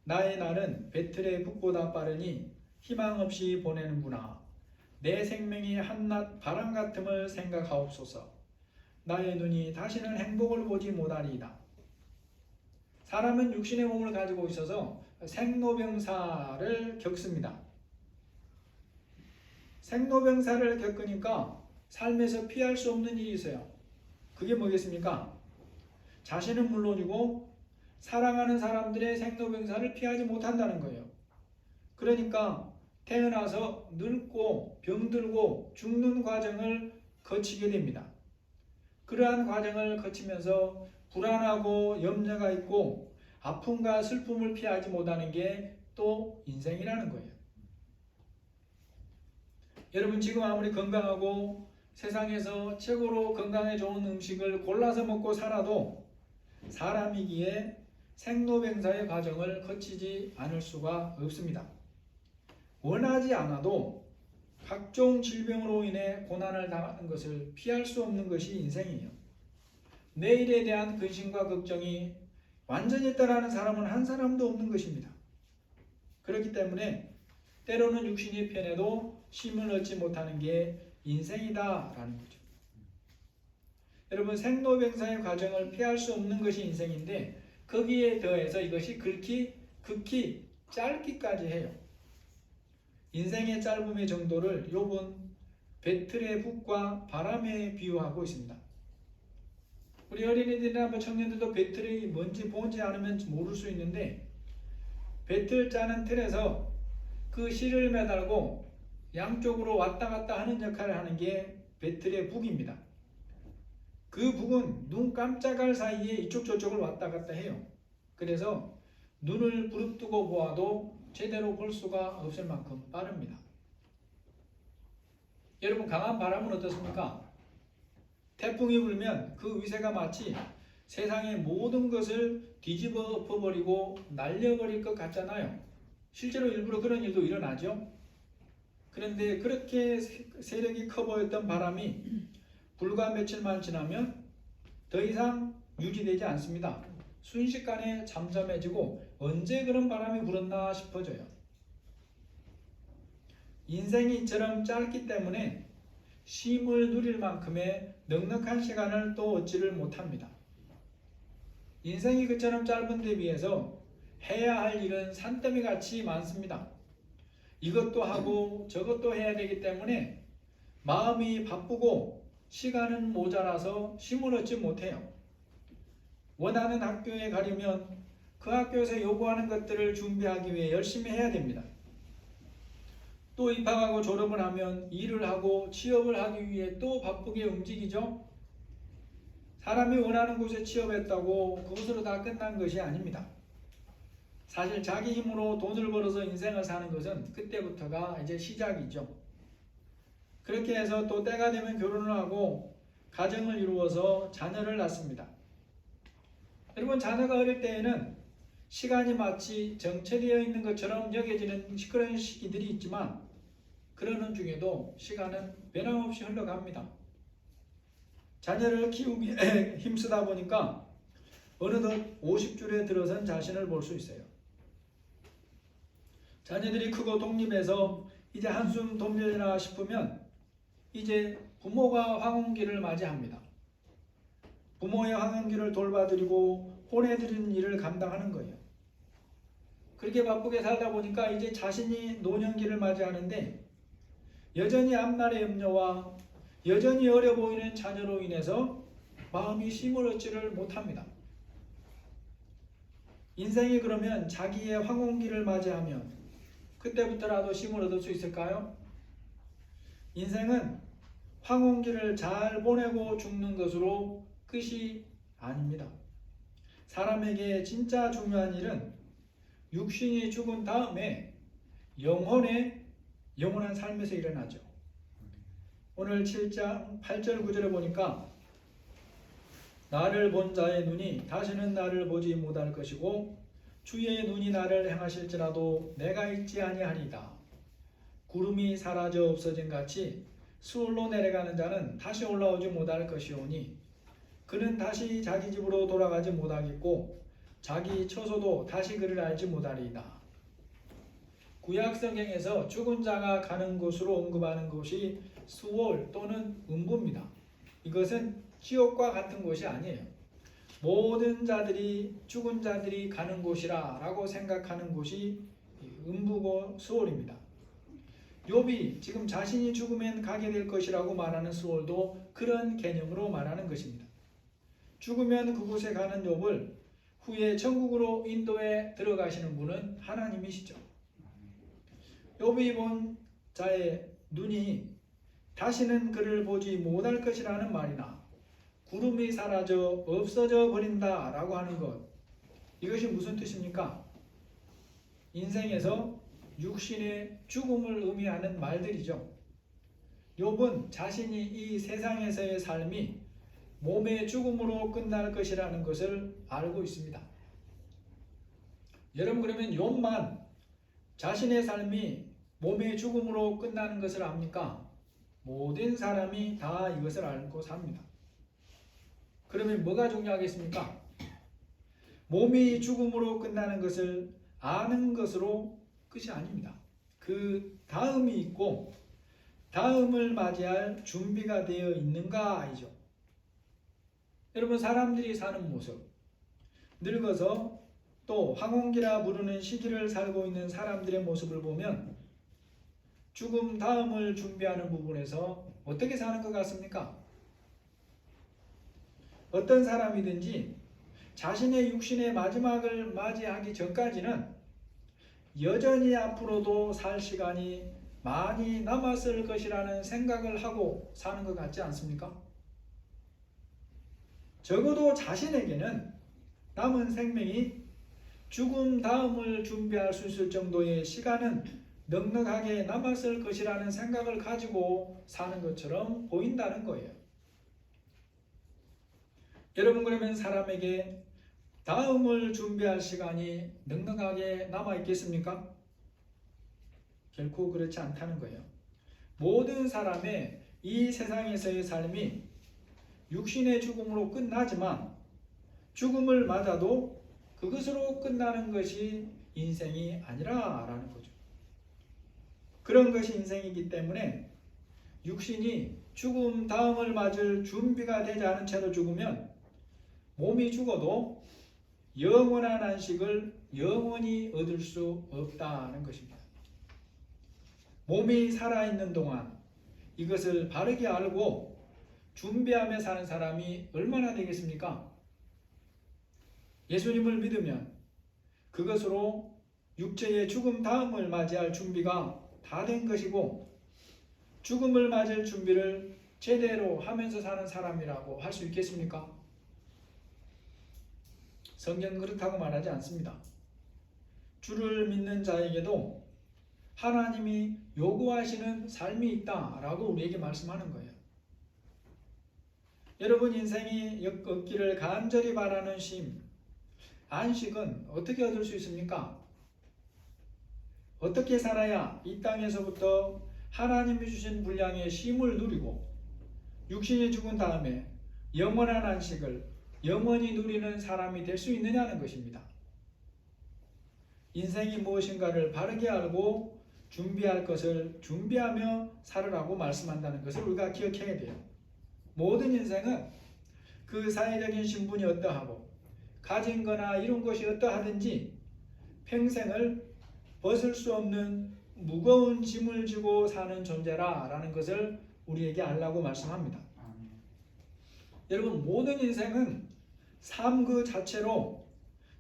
나의 날은 배틀의 북보다 빠르니 희망 없이 보내는구나. 내 생명이 한낮 바람 같음을 생각하옵소서. 나의 눈이 다시는 행복을 보지 못하리이다. 사람은 육신의 몸을 가지고 있어서 생로병사를 겪습니다. 생로병사를 겪으니까 삶에서 피할 수 없는 일이 있어요. 그게 뭐겠습니까? 자신은 물론이고 사랑하는 사람들의 생로병사를 피하지 못한다는 거예요. 그러니까 태어나서 늙고 병들고 죽는 과정을 거치게 됩니다. 그러한 과정을 거치면서 불안하고 염려가 있고 아픔과 슬픔을 피하지 못하는 게 또 인생이라는 거예요. 여러분, 지금 아무리 건강하고 세상에서 최고로 건강에 좋은 음식을 골라서 먹고 살아도 사람이기에 생로병사의 과정을 거치지 않을 수가 없습니다. 원하지 않아도 각종 질병으로 인해 고난을 당하는 것을 피할 수 없는 것이 인생이에요. 내일에 대한 근심과 걱정이 완전히 떠나는 사람은 한 사람도 없는 것입니다. 그렇기 때문에 때로는 육신이 편해도 쉼을 얻지 못하는 게 인생이다라는 거죠. 여러분, 생로병사의 과정을 피할 수 없는 것이 인생인데 거기에 더해서 이것이 극히 짧기까지 해요. 인생의 짧음의 정도를 욥은 배틀의 북과 바람에 비유하고 있습니다. 우리 어린이들이나 청년들도 배틀이 뭔지 보지 않으면 모를 수 있는데 배틀 짜는 틀에서 그 실을 매달고 양쪽으로 왔다 갔다 하는 역할을 하는 게 배틀의 북입니다. 그 북은 눈 깜짝할 사이에 이쪽 저쪽을 왔다 갔다 해요. 그래서 눈을 부릅뜨고 보아도 제대로 볼 수가 없을 만큼 빠릅니다. 여러분, 강한 바람은 어떻습니까? 태풍이 불면 그 위세가 마치 세상의 모든 것을 뒤집어 엎어버리고 날려버릴 것 같잖아요. 실제로 일부러 그런 일도 일어나죠. 그런데 그렇게 세력이 커 보였던 바람이 불과 며칠만 지나면 더 이상 유지되지 않습니다. 순식간에 잠잠해지고 언제 그런 바람이 불었나 싶어져요. 인생이 이처럼 짧기 때문에 쉼을 누릴 만큼의 넉넉한 시간을 또 얻지를 못합니다. 인생이 그처럼 짧은 데 비해서 해야 할 일은 산더미같이 많습니다. 이것도 하고 저것도 해야 되기 때문에 마음이 바쁘고 시간은 모자라서 쉼을 얻지 못해요. 원하는 학교에 가려면 그 학교에서 요구하는 것들을 준비하기 위해 열심히 해야 됩니다. 또 입학하고 졸업을 하면 일을 하고 취업을 하기 위해 또 바쁘게 움직이죠. 사람이 원하는 곳에 취업했다고 그것으로 다 끝난 것이 아닙니다. 사실 자기 힘으로 돈을 벌어서 인생을 사는 것은 그때부터가 이제 시작이죠. 그렇게 해서 또 때가 되면 결혼을 하고 가정을 이루어서 자녀를 낳습니다. 여러분, 자녀가 어릴 때에는 시간이 마치 정체되어 있는 것처럼 여겨지는 그런 시기들이 있지만 그러는 중에도 시간은 변함없이 흘러갑니다. 자녀를 키우기에 힘쓰다 보니까 어느덧 50줄에 들어선 자신을 볼 수 있어요. 자녀들이 크고 독립해서 이제 한숨 돌려나 싶으면 이제 부모가 황혼기를 맞이합니다. 부모의 황혼기를 돌봐드리고 혼해드리는 일을 감당하는 거예요. 그렇게 바쁘게 살다 보니까 이제 자신이 노년기를 맞이하는데 여전히 앞날의 염려와 여전히 어려 보이는 자녀로 인해서 마음이 쉼을 얻지를 못합니다. 인생이 그러면 자기의 황혼기를 맞이하면 그때부터라도 쉼을 얻을 수 있을까요? 인생은 황혼기를 잘 보내고 죽는 것으로 끝이 아닙니다. 사람에게 진짜 중요한 일은 육신이 죽은 다음에 영원한 삶에서 일어나죠. 오늘 7장 8절 9절에 보니까 나를 본 자의 눈이 다시는 나를 보지 못할 것이고 주의 눈이 나를 행하실지라도 내가 잊지 아니하리이다. 구름이 사라져 없어진 같이 수월로 내려가는 자는 다시 올라오지 못할 것이오니 그는 다시 자기 집으로 돌아가지 못하겠고 자기 처소도 다시 그를 알지 못하리이다. 구약 성경에서 죽은 자가 가는 곳으로 언급하는 곳이 수월 또는 음부입니다. 이것은 지옥과 같은 곳이 아니에요. 모든 자들이 죽은 자들이 가는 곳이라 라고 생각하는 곳이 음부고 수월입니다. 욥이 지금 자신이 죽으면 가게 될 것이라고 말하는 수월도 그런 개념으로 말하는 것입니다. 죽으면 그곳에 가는 욥을 후에 천국으로 인도해 들어가시는 분은 하나님이시죠. 욥이 본 자의 눈이 다시는 그를 보지 못할 것이라는 말이나 구름이 사라져 없어져 버린다 라고 하는 것, 이것이 무슨 뜻입니까? 인생에서 육신의 죽음을 의미하는 말들이죠. 욥은 자신이 이 세상에서의 삶이 몸의 죽음으로 끝날 것이라는 것을 알고 있습니다. 여러분, 그러면 욥만 자신의 삶이 몸의 죽음으로 끝나는 것을 압니까? 모든 사람이 다 이것을 알고 삽니다. 그러면 뭐가 중요하겠습니까? 몸이 죽음으로 끝나는 것을 아는 것으로 끝이 아닙니다. 그 다음이 있고 다음을 맞이할 준비가 되어 있는가이죠. 여러분, 사람들이 사는 모습, 늙어서 또 황혼기라 부르는 시기를 살고 있는 사람들의 모습을 보면 죽음 다음을 준비하는 부분에서 어떻게 사는 것 같습니까? 어떤 사람이든지 자신의 육신의 마지막을 맞이하기 전까지는 여전히 앞으로도 살 시간이 많이 남았을 것이라는 생각을 하고 사는 것 같지 않습니까? 적어도 자신에게는 남은 생명이 죽음 다음을 준비할 수 있을 정도의 시간은 넉넉하게 남았을 것이라는 생각을 가지고 사는 것처럼 보인다는 거예요. 여러분, 그러면 사람에게 다음을 준비할 시간이 넉넉하게 남아 있겠습니까? 결코 그렇지 않다는 거예요. 모든 사람의 이 세상에서의 삶이 육신의 죽음으로 끝나지만 죽음을 맞아도 그것으로 끝나는 것이 인생이 아니라라는 거죠. 그런 것이 인생이기 때문에 육신이 죽음 다음을 맞을 준비가 되지 않은 채로 죽으면 몸이 죽어도 영원한 안식을 영원히 얻을 수 없다는 것입니다. 몸이 살아있는 동안 이것을 바르게 알고 준비하며 사는 사람이 얼마나 되겠습니까? 예수님을 믿으면 그것으로 육체의 죽음 다음을 맞이할 준비가 다 된 것이고 죽음을 맞을 준비를 제대로 하면서 사는 사람이라고 할 수 있겠습니까? 성경은 그렇다고 말하지 않습니다. 주를 믿는 자에게도 하나님이 요구하시는 삶이 있다라고 우리에게 말씀하는 거예요. 여러분 인생이 얻기를 간절히 바라는 쉼, 안식은 어떻게 얻을 수 있습니까? 어떻게 살아야 이 땅에서부터 하나님이 주신 분량의 쉼을 누리고 육신이 죽은 다음에 영원한 안식을 영원히 누리는 사람이 될 수 있느냐는 것입니다. 인생이 무엇인가를 바르게 알고 준비할 것을 준비하며 살으라고 말씀한다는 것을 우리가 기억해야 돼요. 모든 인생은 그 사회적인 신분이 어떠하고 가진 거나 이룬 것이 어떠하든지 평생을 벗을 수 없는 무거운 짐을 지고 사는 존재라는 것을 우리에게 알라고 말씀합니다. 여러분 모든 인생은 삶 그 자체로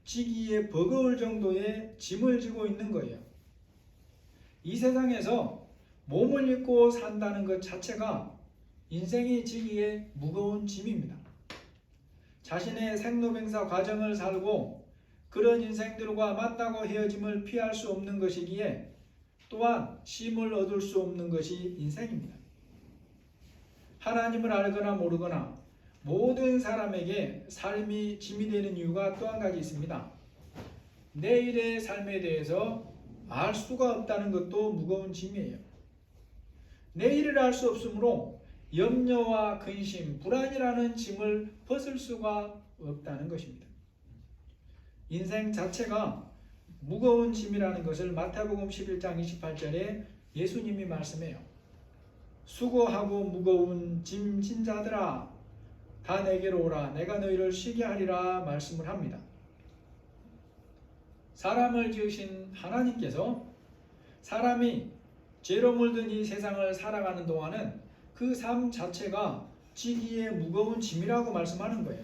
지기에 버거울 정도의 짐을 지고 있는 거예요. 이 세상에서 몸을 입고 산다는 것 자체가 인생이 지기에 무거운 짐입니다. 자신의 생로병사 과정을 살고 그런 인생들과 만나고 헤어짐을 피할 수 없는 것이기에 또한 쉼을 얻을 수 없는 것이 인생입니다. 하나님을 알거나 모르거나 모든 사람에게 삶이 짐이 되는 이유가 또 한 가지 있습니다. 내일의 삶에 대해서 알 수가 없다는 것도 무거운 짐이에요. 내일을 알 수 없으므로 염려와 근심, 불안이라는 짐을 벗을 수가 없다는 것입니다. 인생 자체가 무거운 짐이라는 것을 마태복음 11장 28절에 예수님이 말씀해요. 수고하고 무거운 짐진 자들아 다 내게로 오라 내가 너희를 쉬게 하리라 말씀을 합니다. 사람을 지으신 하나님께서 사람이 죄로 물든 이 세상을 살아가는 동안은 그 삶 자체가 지기에 무거운 짐이라고 말씀하는 거예요.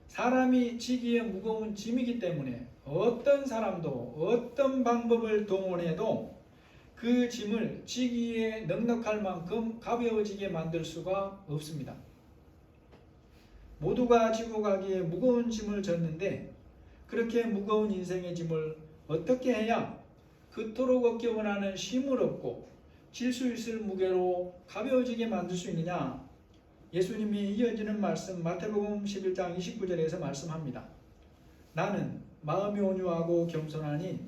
사람이 지기에 무거운 짐이기 때문에 어떤 사람도 어떤 방법을 동원해도 그 짐을 지기에 넉넉할 만큼 가벼워지게 만들 수가 없습니다. 모두가 지고 가기에 무거운 짐을 졌는데 그렇게 무거운 인생의 짐을 어떻게 해야 그토록 얻기 원하는 쉼을 얻고 질 수 있을 무게로 가벼워지게 만들 수 있느냐? 예수님이 이어지는 말씀 마태복음 11장 29절에서 말씀합니다. 나는 마음이 온유하고 겸손하니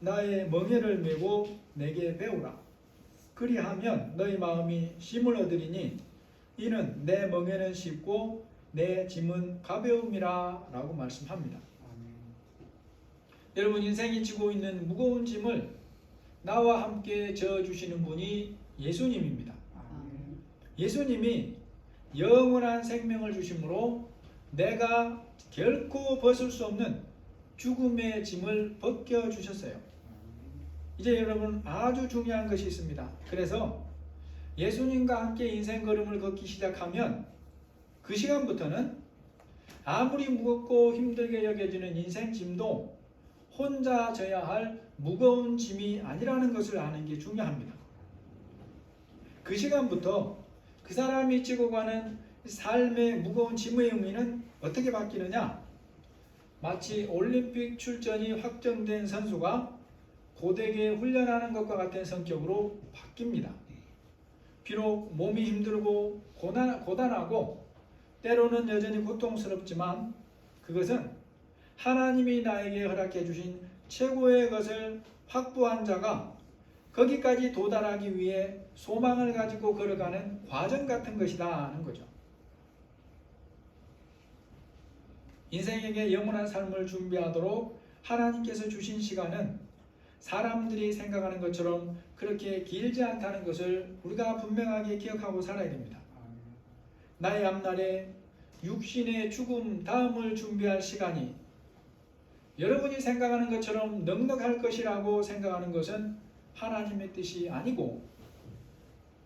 나의 멍에를 메고 내게 배우라. 그리하면 너희 마음이 쉼을 얻으리니 이는 내 멍에는 쉽고 내 짐은 가벼움이라 라고 말씀합니다. 여러분 인생이 지고 있는 무거운 짐을 나와 함께 져주시는 분이 예수님입니다. 예수님이 영원한 생명을 주심으로 내가 결코 벗을 수 없는 죽음의 짐을 벗겨주셨어요. 이제 여러분 아주 중요한 것이 있습니다. 그래서 예수님과 함께 인생 걸음을 걷기 시작하면 그 시간부터는 아무리 무겁고 힘들게 여겨지는 인생 짐도 혼자 져야 할 무거운 짐이 아니라는 것을 아는 게 중요합니다. 그 시간부터 그 사람이 지고 가는 삶의 무거운 짐의 의미는 어떻게 바뀌느냐? 마치 올림픽 출전이 확정된 선수가 고되게 훈련하는 것과 같은 성격으로 바뀝니다. 비록 몸이 힘들고 고단하고 때로는 여전히 고통스럽지만 그것은 하나님이 나에게 허락해 주신 최고의 것을 확보한 자가 거기까지 도달하기 위해 소망을 가지고 걸어가는 과정 같은 것이다 하는 거죠. 인생에게 영원한 삶을 준비하도록 하나님께서 주신 시간은 사람들이 생각하는 것처럼 그렇게 길지 않다는 것을 우리가 분명하게 기억하고 살아야 됩니다. 나의 앞날에 육신의 죽음 다음을 준비할 시간이 여러분이 생각하는 것처럼 넉넉할 것이라고 생각하는 것은 하나님의 뜻이 아니고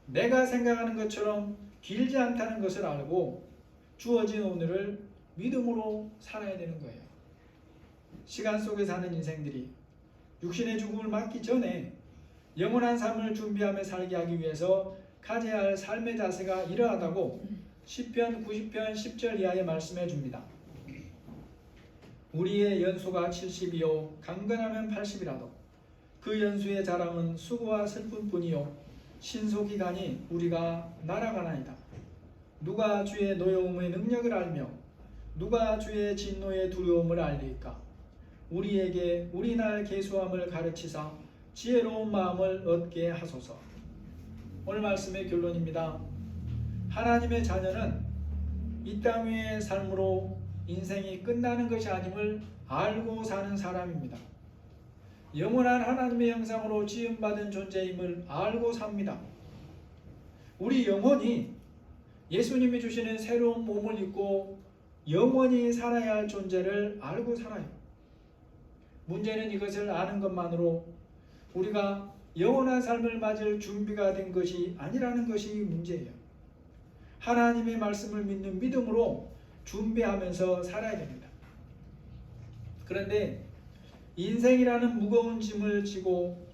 내가 생각하는 것처럼 길지 않다는 것을 알고 주어진 오늘을 믿음으로 살아야 되는 거예요. 시간 속에 사는 인생들이 육신의 죽음을 맞기 전에 영원한 삶을 준비하며 살게 하기 위해서 가져야 할 삶의 자세가 이러하다고 시편 90편 10절 이하에 말씀해 줍니다. 우리의 연소가 70이요 강건하면 80이라도 그 연수의 자랑은 수고와 슬픔뿐이요 신속히가니 우리가 날아가나이다. 누가 주의 노여움의 능력을 알며 누가 주의 진노의 두려움을 알리까? 우리에게 우리날 계수함을 가르치사 지혜로운 마음을 얻게 하소서. 오늘 말씀의 결론입니다. 하나님의 자녀는 이 땅 위의 삶으로 인생이 끝나는 것이 아님을 알고 사는 사람입니다. 영원한 하나님의 형상으로 지음받은 존재임을 알고 삽니다. 우리 영혼이 예수님이 주시는 새로운 몸을 입고 영원히 살아야 할 존재를 알고 살아요. 문제는 이것을 아는 것만으로 우리가 영원한 삶을 맞을 준비가 된 것이 아니라는 것이 문제예요. 하나님의 말씀을 믿는 믿음으로 준비하면서 살아야 됩니다. 그런데 인생이라는 무거운 짐을 지고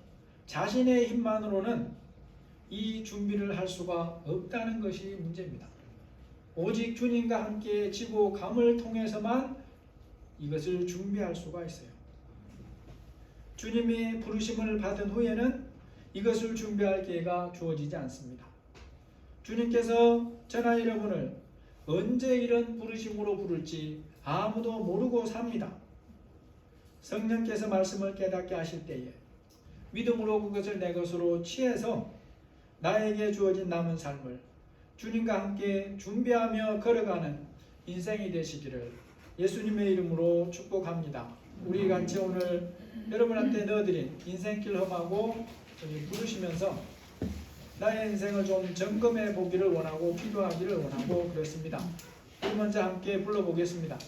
자신의 힘만으로는 이 준비를 할 수가 없다는 것이 문제입니다. 오직 주님과 함께 지고 감을 통해서만 이것을 준비할 수가 있어요. 주님이 부르심을 받은 후에는 이것을 준비할 기회가 주어지지 않습니다. 주님께서 저나 여러분을 언제 이런 부르심으로 부를지 아무도 모르고 삽니다. 성령께서 말씀을 깨닫게 하실 때에 믿음으로 그것을 내 것으로 취해서 나에게 주어진 남은 삶을 주님과 함께 준비하며 걸어가는 인생이 되시기를 예수님의 이름으로 축복합니다. 우리 같이 오늘 여러분한테 넣어드린 인생길 험하고 부르시면서 나의 인생을 좀 점검해 보기를 원하고 기도하기를 원하고 그렇습니다. 우리 먼저 함께 불러보겠습니다.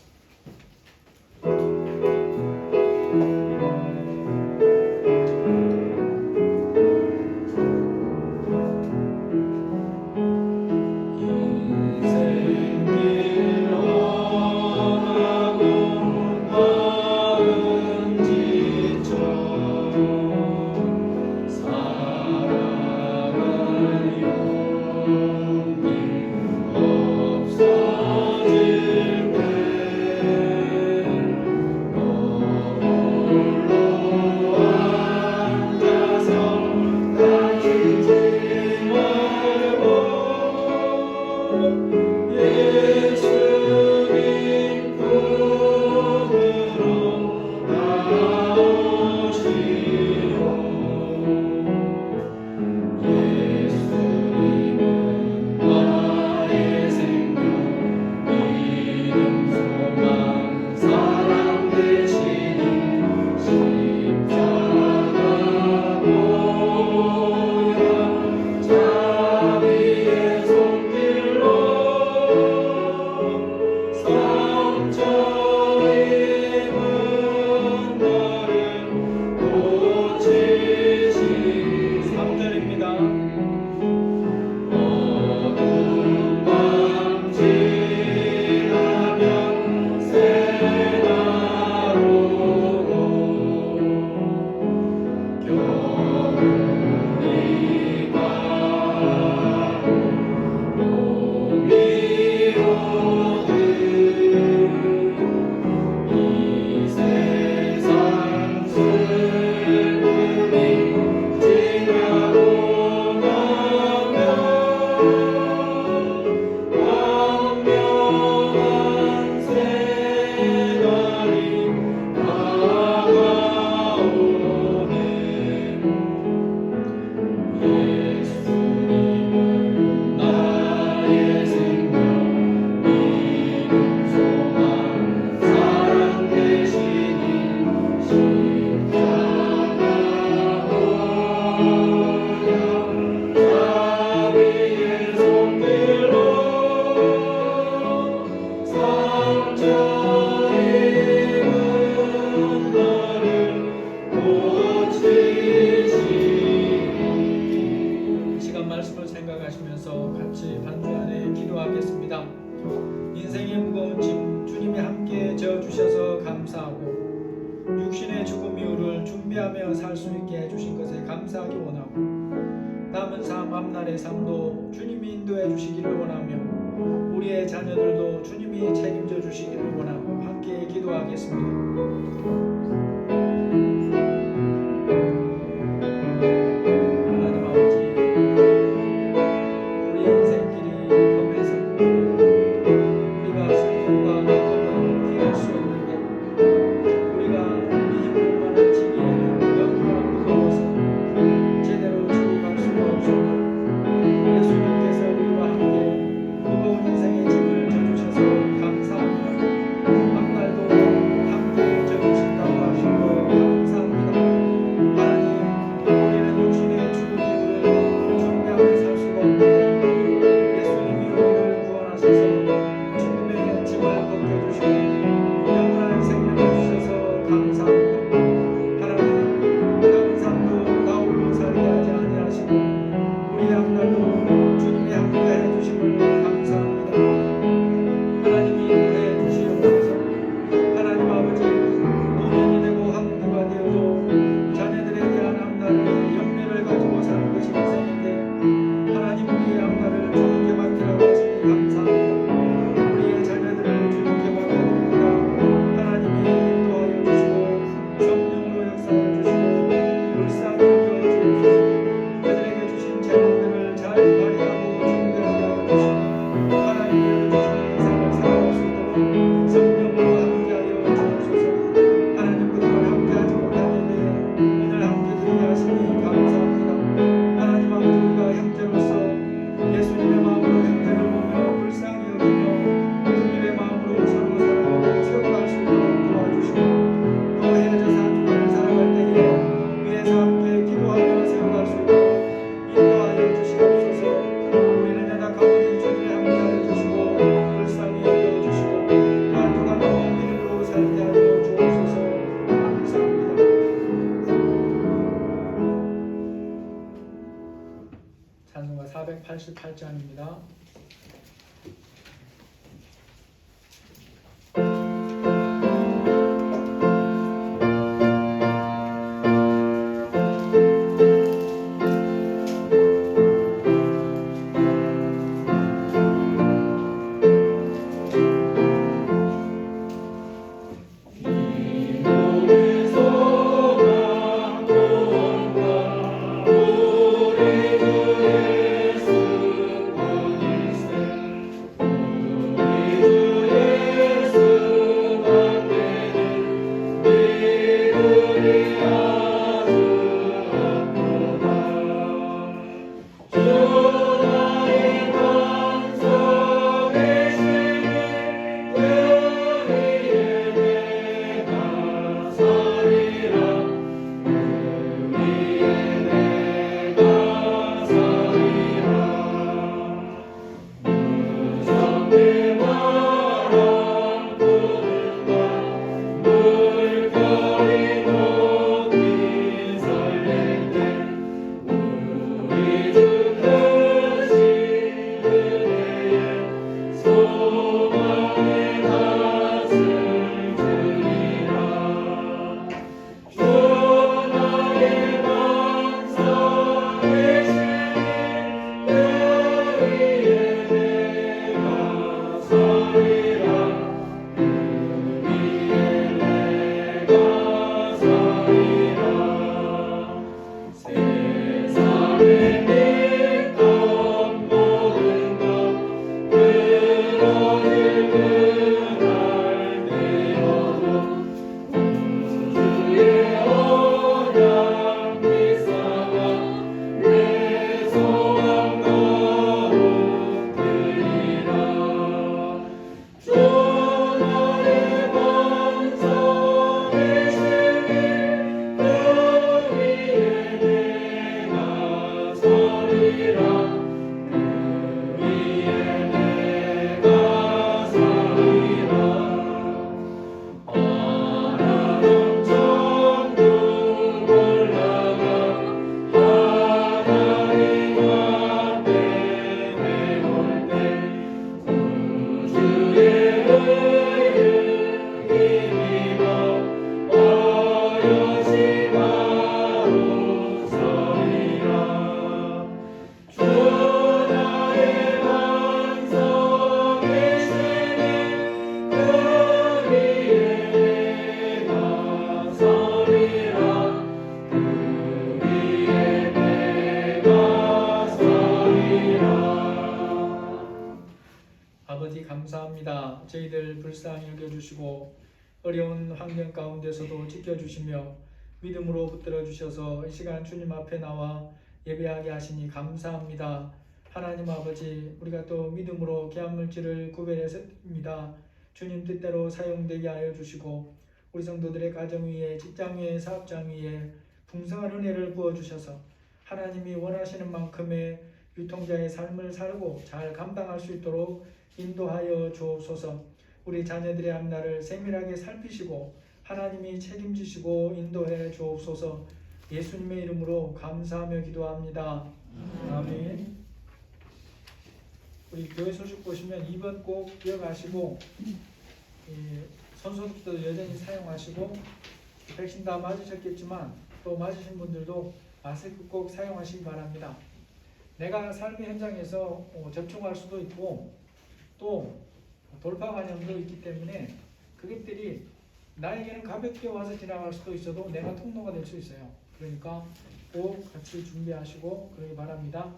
인생의 무거운 짐 주님이 함께 져주셔서 감사하고 육신의 죽음 이후를 준비하며 살 수 있게 해주신 것에 감사하기 원하고 남은 삶 앞날의 삶도 주님이 인도해 주시기를 원하며 우리의 자녀들도 주님이 책임져 주시기를 원하고 함께 기도하겠습니다. 8장입니다. 아버지 감사합니다. 저희들 불쌍히 여겨주시고 어려운 환경 가운데서도 지켜주시며 믿음으로 붙들어 주셔서 이 시간 주님 앞에 나와 예배하게 하시니 감사합니다. 하나님 아버지, 우리가 또 믿음으로 계약물질을 구별했습니다. 주님 뜻대로 사용되게 하여 주시고 우리 성도들의 가정 위에, 직장 위에, 사업장 위에 풍성한 은혜를 부어주셔서 하나님이 원하시는 만큼의 유통자의 삶을 살고 잘 감당할 수 있도록 인도하여 주옵소서. 우리 자녀들의 앞날을 세밀하게 살피시고 하나님이 책임지시고 인도해 주옵소서. 예수님의 이름으로 감사하며 기도합니다. 아멘. 우리 교회 소식 보시면 2번 꼭 기억하시고 손소독도 여전히 사용하시고 백신 다 맞으셨겠지만 또 맞으신 분들도 마스크 꼭 사용하시기 바랍니다. 내가 삶의 현장에서 접촉할 수도 있고 또 돌파 감염도 있기 때문에 그것들이 나에게는 가볍게 와서 지나갈 수도 있어도 내가 통로가 될 수 있어요. 그러니까 꼭 같이 준비하시고 그러기 바랍니다.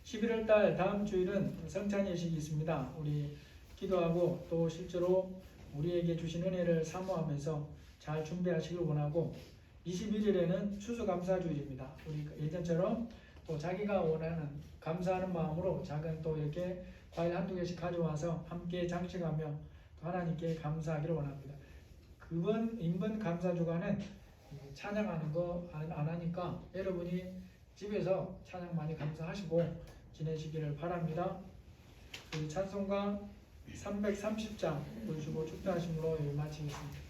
11월달 다음 주일은 성찬 예식이 있습니다. 우리 기도하고 또 실제로 우리에게 주신 은혜를 사모하면서 잘 준비하시길 원하고 21일에는 추수감사주일입니다. 우리 예전처럼 또 자기가 원하는 감사하는 마음으로 작은 또 이렇게 과일 한두 개씩 가져와서 함께 장식하며 또 하나님께 감사하기를 원합니다. 그번 인번 감사주간은 찬양하는 거 안 하니까 여러분이 집에서 찬양 많이 감사하시고 지내시기를 바랍니다. 우리 찬송가 330장 부르시고 축도하심으로 마치겠습니다.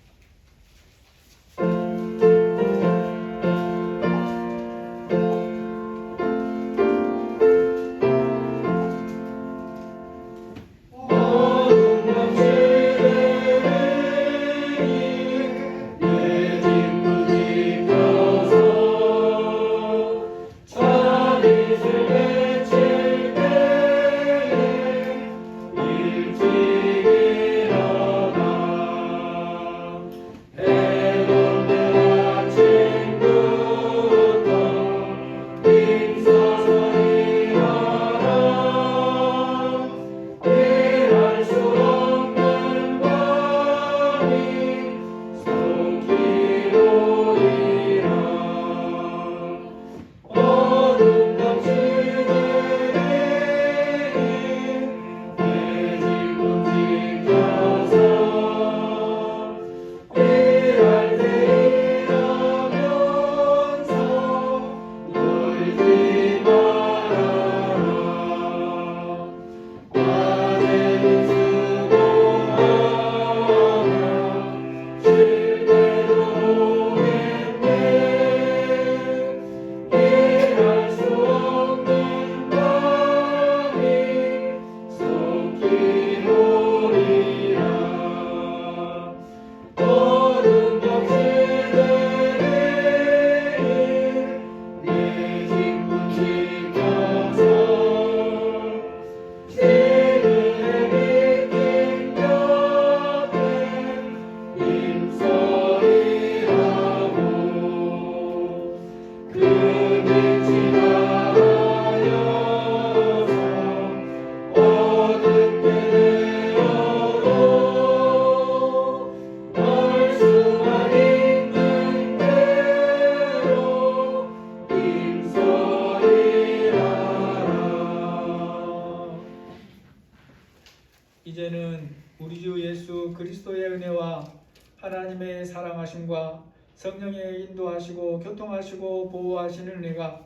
우리 주 예수 그리스도의 은혜와 하나님의 사랑하심과 성령의 인도하시고 교통하시고 보호하시는 은혜가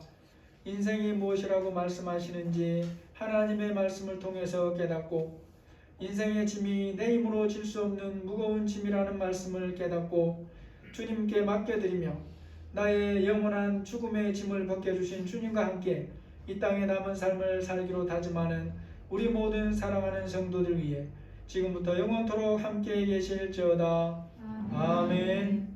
인생이 무엇이라고 말씀하시는지 하나님의 말씀을 통해서 깨닫고 인생의 짐이 내 힘으로 질 수 없는 무거운 짐이라는 말씀을 깨닫고 주님께 맡겨드리며 나의 영원한 죽음의 짐을 벗겨주신 주님과 함께 이 땅에 남은 삶을 살기로 다짐하는 우리 모든 사랑하는 성도들 위해 지금부터 영원토록 함께 계실지어다. 아멘.